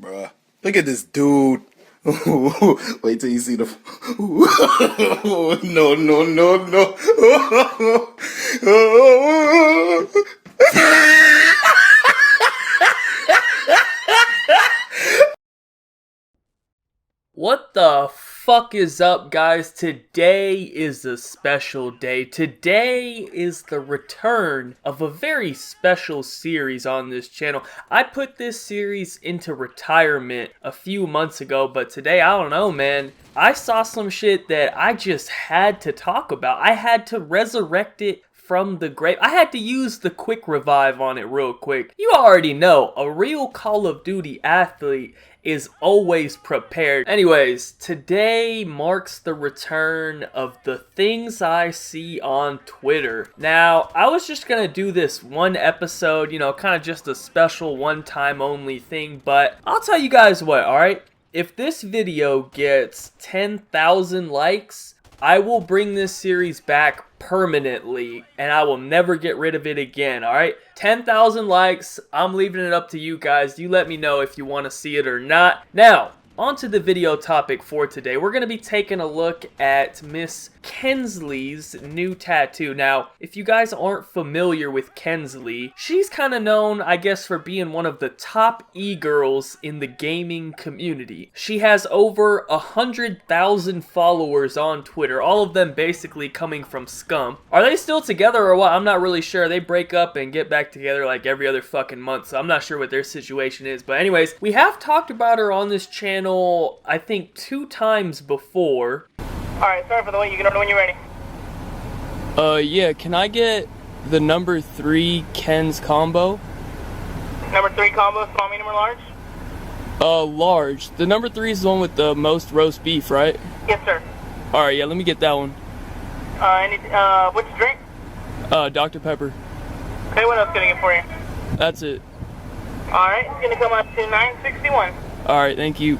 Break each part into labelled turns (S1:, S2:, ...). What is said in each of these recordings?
S1: bruh. Look at this dude. Wait till you see the. No, no, no, no.
S2: What the fuck is up, guys? Today is a special day. Today is the return of a very special series on this channel. I put this series into retirement a few months ago, but today, I don't know, man. I saw some shit that I just had to talk about. I had to resurrect it from the grave. I had to use the quick revive on it real quick. You already know, a real Call of Duty athlete is always prepared. Anyways, today marks the return of the things I see on Twitter. Now, I was just gonna do this one episode, you know, kind of just a special one-time only thing, but I'll tell you guys what, alright? If this video gets 10,000 likes, I will bring this series back permanently, and I will never get rid of it again, alright? 10,000 likes, I'm leaving it up to you guys. You let me know if you want to see it or not. Now, on to the video topic for today. We're going to be taking a look at Miss Kensley's new tattoo. Now, if you guys aren't familiar with Kensley, she's kind of known, I guess, for being one of the top e-girls in the gaming community. She has over 100,000 followers on Twitter, all of them basically coming from Scum. Are they still together or what? I'm not really sure. They break up and get back together like every other fucking month, so I'm not sure what their situation is. But anyways, we have talked about her on this channel I think 2 times before.
S3: Alright, sorry for the wait. You can order when you're ready.
S2: Yeah, can I get the number 3 Ken's combo?
S3: Number 3 combo, small, medium, or large?
S2: Large. The number 3 is the one with the most roast beef, right?
S3: Yes, sir.
S2: Alright, yeah, let me get that one.
S3: Which drink?
S2: Dr. Pepper.
S3: Okay, what else can I get for you?
S2: That's it.
S3: Alright, it's gonna come up to $9.61.
S2: Alright, thank you.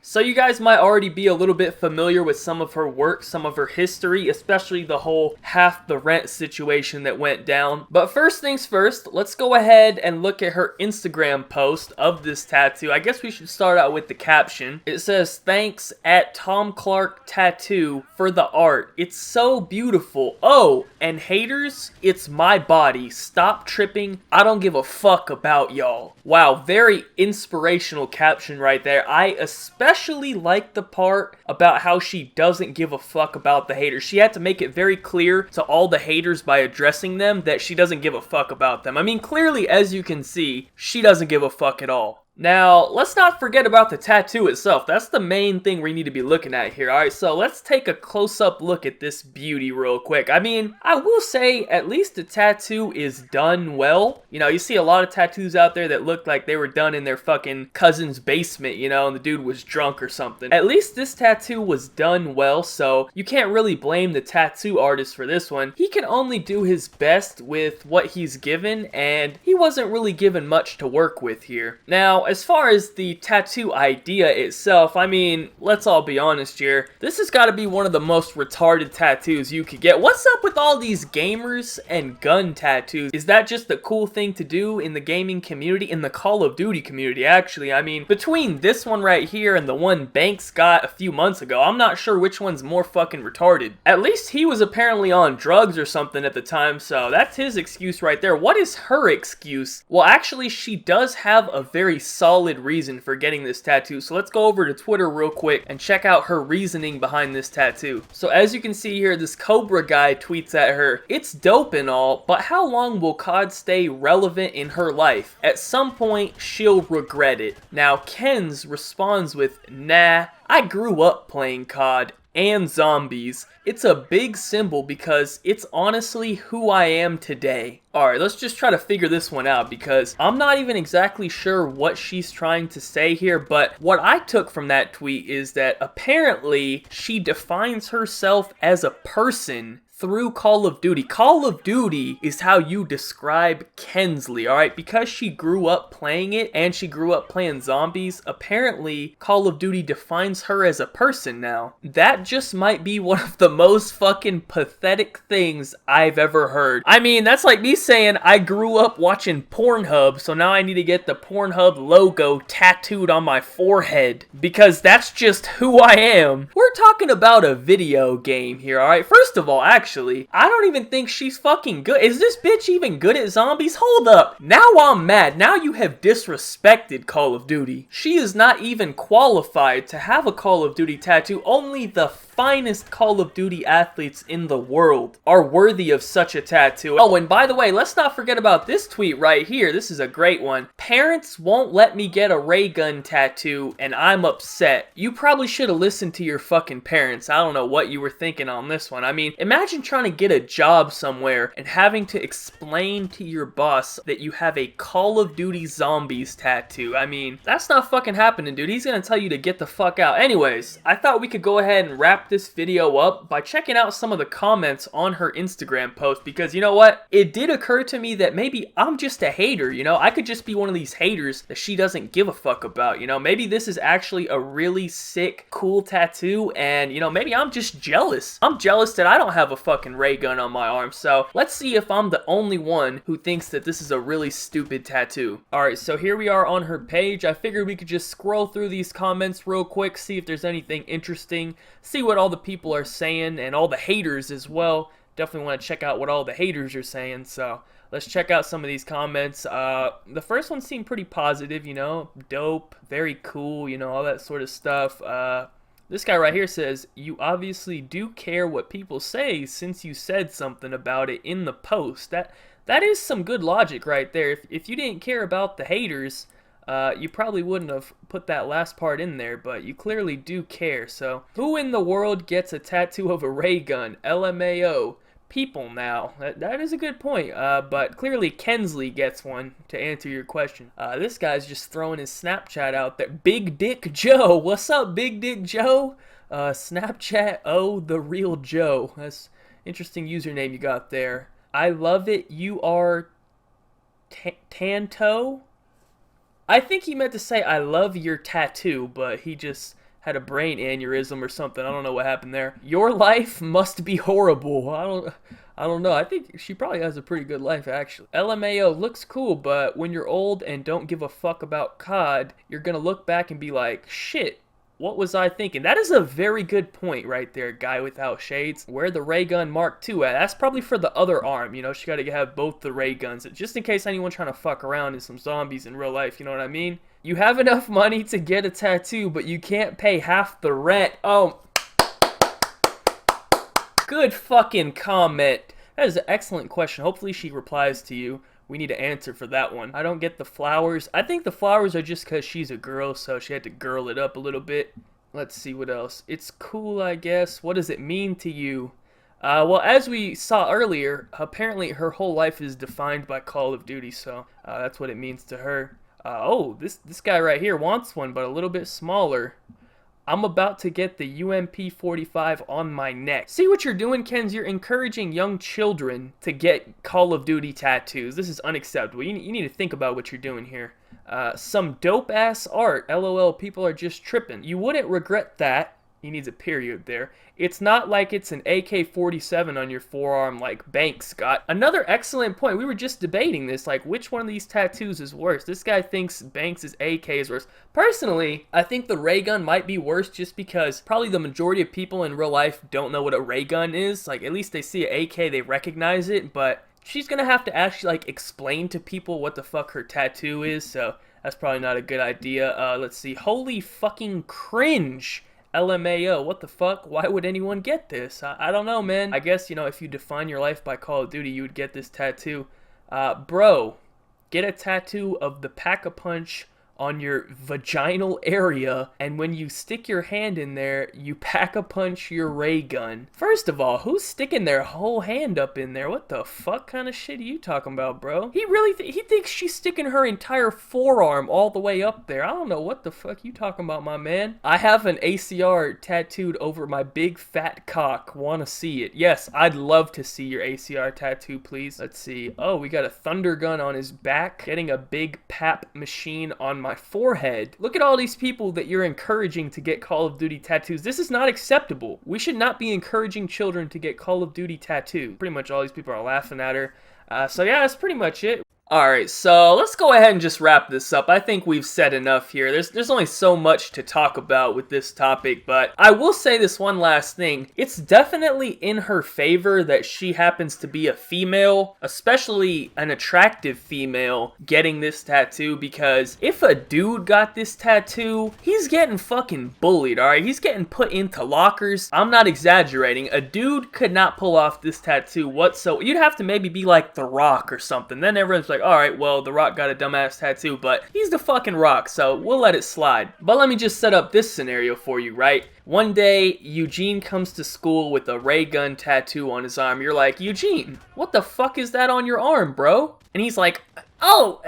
S2: So you guys might already be a little bit familiar with some of her work, some of her history, especially the whole half the rent situation that went down. But first things first, let's go ahead and look at her Instagram post of this tattoo. I guess we should start out with the caption. It says, "Thanks at Tom Clark Tattoo for the art. It's so beautiful. Oh, and haters, it's my body. Stop tripping. I don't give a fuck about y'all." Wow, very inspirational caption right there. I especially like the part about how she doesn't give a fuck about the haters. She had to make it very clear to all the haters by addressing them that she doesn't give a fuck about them. I mean, clearly, as you can see, she doesn't give a fuck at all. Now, let's not forget about the tattoo itself. That's the main thing we need to be looking at here. Alright, so let's take a close-up look at this beauty real quick. I mean, I will say, at least the tattoo is done well. You know, you see a lot of tattoos out there that look like they were done in their fucking cousin's basement, you know, and the dude was drunk or something. At least this tattoo was done well, so you can't really blame the tattoo artist for this one. He can only do his best with what he's given, and he wasn't really given much to work with here. Now, as far as the tattoo idea itself, I mean, let's all be honest here. This has got to be one of the most retarded tattoos you could get. What's up with all these gamers and gun tattoos? Is that just the cool thing to do in the gaming community? In the Call of Duty community, actually. I mean, between this one right here and the one Banks got a few months ago, I'm not sure which one's more fucking retarded. At least he was apparently on drugs or something at the time, so that's his excuse right there. What is her excuse? Well, actually, she does have a very solid reason for getting this tattoo. So let's go over to Twitter real quick and check out her reasoning behind this tattoo. So as you can see here, this Cobra guy tweets at her, "It's dope and all, but how long will COD stay relevant in her life? At some point, she'll regret it." Now, Ken's responds with, "Nah, I grew up playing COD and zombies. It's a big symbol because it's honestly who I am today." Alright, let's just try to figure this one out because I'm not even exactly sure what she's trying to say here, but what I took from that tweet is that apparently she defines herself as a person through Call of Duty. Call of Duty is how you describe Kensley, alright? Because she grew up playing it and she grew up playing zombies, apparently Call of Duty defines her as a person now. That just might be one of the most fucking pathetic things I've ever heard. I mean, that's like me saying I grew up watching Pornhub, so now I need to get the Pornhub logo tattooed on my forehead, because that's just who I am. We're talking about a video game here, alright? First of all, actually, I don't even think she's fucking good. Is this bitch even good at zombies? Hold up. Now I'm mad. Now you have disrespected Call of Duty. She is not even qualified to have a Call of Duty tattoo. Only the finest Call of Duty athletes in the world are worthy of such a tattoo. Oh, and by the way, let's not forget about this tweet right here. This is a great one. Parents won't let me get a ray gun tattoo and I'm upset. You probably should have listened to your fucking parents. I don't know what you were thinking on this one. I mean, imagine trying to get a job somewhere and having to explain to your boss that you have a Call of Duty Zombies tattoo. I mean, that's not fucking happening, dude. He's gonna tell you to get the fuck out. Anyways, I thought we could go ahead and wrap this video up by checking out some of the comments on her Instagram post, because you know what? It did occur to me that maybe I'm just a hater, you know? I could just be one of these haters that she doesn't give a fuck about, you know? Maybe this is actually a really sick, cool tattoo, and, you know, maybe I'm just jealous. I'm jealous that I don't have a fucking ray gun on my arm, so let's see if I'm the only one who thinks that this is a really stupid tattoo. Alright, so here we are on her page. I figured we could just scroll through these comments real quick, see if there's anything interesting, see what all the people are saying, and all the haters as well. Definitely want to check out what all the haters are saying, so let's check out some of these comments. The first one seemed pretty positive, you know, dope, very cool, you know, all that sort of stuff. This guy right here says, you obviously do care what people say since you said something about it in the post. That is some good logic right there. If you didn't care about the haters, you probably wouldn't have put that last part in there, but you clearly do care. So, who in the world gets a tattoo of a ray gun? LMAO. People now. That is a good point, but clearly Kensley gets one, to answer your question. This guy's just throwing his Snapchat out there. Big Dick Joe. What's up, Big Dick Joe? Snapchat, oh, the real Joe. That's interesting username you got there. I love it. You are Tanto? I think he meant to say, I love your tattoo, but he just had a brain aneurysm or something. I don't know what happened there. Your life must be horrible. I don't know. I think she probably has a pretty good life, actually. LMAO looks cool, but when you're old and don't give a fuck about COD, you're gonna look back and be like, shit, what was I thinking? That is a very good point right there, guy without shades. Where the ray gun Mark II at? That's probably for the other arm, you know? She gotta have both the ray guns, just in case anyone's trying to fuck around in some zombies in real life, you know what I mean? You have enough money to get a tattoo, but you can't pay half the rent. Oh, good fucking comment. That is an excellent question. Hopefully she replies to you. We need to answer for that one. I don't get the flowers. I think the flowers are just because she's a girl, so she had to girl it up a little bit. Let's see what else. It's cool, I guess. What does it mean to you? Well, as we saw earlier, apparently her whole life is defined by Call of Duty, so that's what it means to her. Oh, this guy right here wants one, but a little bit smaller. I'm about to get the UMP-45 on my neck. See what you're doing, Kens? You're encouraging young children to get Call of Duty tattoos. This is unacceptable. You need to think about what you're doing here. Some dope-ass art. LOL, people are just tripping. You wouldn't regret that. He needs a period there. It's not like it's an AK-47 on your forearm like Banks got. Another excellent point. We were just debating this, like which one of these tattoos is worse. This guy thinks Banks' AK is worse. Personally, I think the ray gun might be worse just because probably the majority of people in real life don't know what a ray gun is. Like at least they see an AK, they recognize it, but she's gonna have to actually like explain to people what the fuck her tattoo is, so that's probably not a good idea. Let's see. Holy fucking cringe. LMAO, what the fuck? Why would anyone get this? I don't know, man. I guess, you know, if you define your life by Call of Duty, you would get this tattoo. Bro, get a tattoo of the Pack-a-Punch on your vaginal area, and when you stick your hand in there, you pack-a-punch your ray gun. First of all, who's sticking their whole hand up in there? What the fuck kind of shit are you talking about, bro? He really he thinks she's sticking her entire forearm all the way up there. I don't know what the fuck you talking about, my man. I have an ACR tattooed over my big fat cock. Wanna see it? Yes, I'd love to see your ACR tattoo, please. Let's see. Oh, we got a thunder gun on his back. Getting a big pap machine on my forehead. Look at all these people that you're encouraging to get Call of Duty tattoos. This is not acceptable. We should not be encouraging children to get Call of Duty tattoo. Pretty much all these people are laughing at her. So yeah, that's pretty much it. Alright, so let's go ahead and just wrap this up. I think we've said enough here. There's only so much to talk about with this topic, but I will say this one last thing. It's definitely in her favor that she happens to be a female, especially an attractive female, getting this tattoo, because if a dude got this tattoo, he's getting fucking bullied, alright? He's getting put into lockers. I'm not exaggerating. A dude could not pull off this tattoo whatsoever. You'd have to maybe be like The Rock or something. Then everyone's like, alright, well, The Rock got a dumbass tattoo, but he's the fucking Rock, so we'll let it slide. But let me just set up this scenario for you, right? One day, Eugene comes to school with a ray gun tattoo on his arm. You're like, Eugene, what the fuck is that on your arm, bro? And he's like, oh,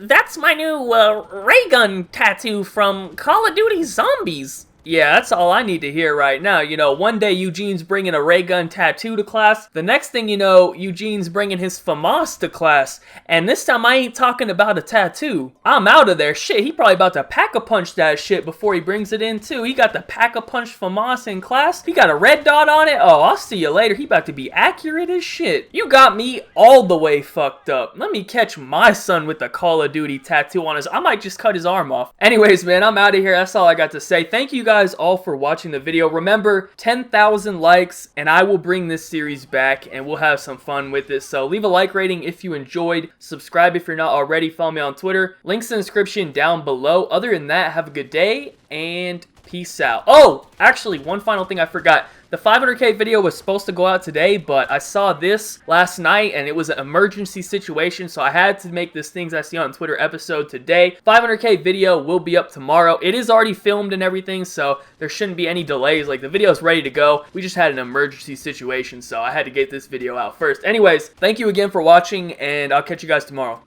S2: that's my new ray gun tattoo from Call of Duty Zombies. Yeah, that's all I need to hear right now. You know, one day Eugene's bringing a ray gun tattoo to class. The next thing you know, Eugene's bringing his FAMAS to class. And this time I ain't talking about a tattoo. I'm out of there. Shit, he probably about to pack-a-punch that shit before he brings it in too. He got the pack-a-punch FAMAS in class. He got a red dot on it. Oh, I'll see you later. He about to be accurate as shit. You got me all the way fucked up. Let me catch my son with the Call of Duty tattoo on his... I might just cut his arm off. Anyways, man, I'm out of here. That's all I got to say. Thank you guys all for watching the video. Remember, 10,000 likes and I will bring this series back and we'll have some fun with it. So leave a like rating if you enjoyed. Subscribe if you're not already. Follow me on Twitter. Links in the description down below. Other than that, have a good day and peace out. Oh, actually, one final thing I forgot. The 500K video was supposed to go out today, but I saw this last night and it was an emergency situation, so I had to make this Things I See on Twitter episode today. 500K video will be up tomorrow. It is already filmed and everything, so there shouldn't be any delays. Like, the video is ready to go. We just had an emergency situation, so I had to get this video out first. Anyways, thank you again for watching, and I'll catch you guys tomorrow.